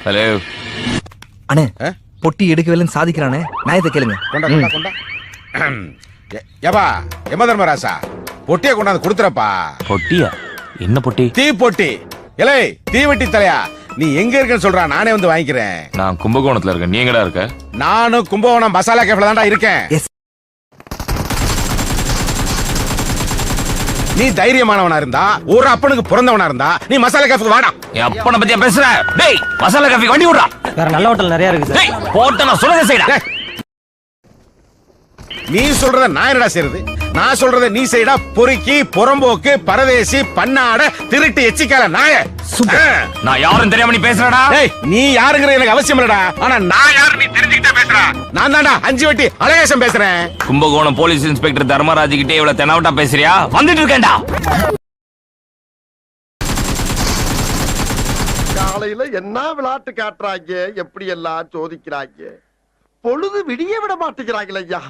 Hello அண்ணே பொட்டி எடுக்கவில்லைன்னு சாதிக்கிறானே நியாயத்தை கேளுங்க. கொண்டா கொண்டா கொண்டா. ஏப்பா யம தர்மராசா பொட்டியை கொண்டாந்து கொடுத்துறப்பா. பொட்டியா? என்ன பொட்டி? தீ பொட்டி. இலை தீவெட்டி தலையா, நீ எங்க இருக்கன்னு சொல்றா, நானே வந்து வாங்கிக்கிறேன். நான் கும்பகோணத்துல இருக்கேன். நீ எங்கடா இருக்க? நானும் கும்பகோணம் மசாலா கேஃப்ல தான்டா இருக்கேன். நீ தைரியமானவனா இருந்தா, ஒரு அப்பனுக்கு பிறந்தவனா இருந்தா, நீ மசாலா கேஃப்க்கு வாடா. என் அப்பனை பத்தியா பேசுற? டேய் மசாலா காஃபி வண்டி விடுறா. வேற நல்ல ஹோட்டல் நிறைய இருக்கு சார். டேய் போட்ட நான் சொல்றத செய்டா. நீ சொல்றத நான் என்னடா செய்யறது? நான் சொல்றத நீ செய்டா. பொறுக்கி, புறம்போக்கு, பரதேசி, பண்ணாட, திருட்டு, எச்சிக்கால நாய. நான் யாரும் தெரியாம நீ பேசுறடா. டேய் நீ யாருங்கற எனக்கு அவசியம் இல்லடா. ஆனா நான் யாரு நீ தெரிஞ்சுக்கிட்டே பேசுற. நான் தான்டா அஞ்சு வெட்டி அழகேசன் பேசுறேன். கும்பகோணம் போலீஸ் இன்ஸ்பெக்டர் தர்மராஜ் கிட்டே இவ்வளவு தெனாவட்டா பேசுறியா? வந்துட்டு இருக்கேன்டா. காலையில என்ன விளையாட்டு காட்டுறாங்க, எப்படி எல்லாம் சோதிக்கிறாங்க. பொழுது விடிய விட மாட்டேங்கிறாங்களே ஐயா.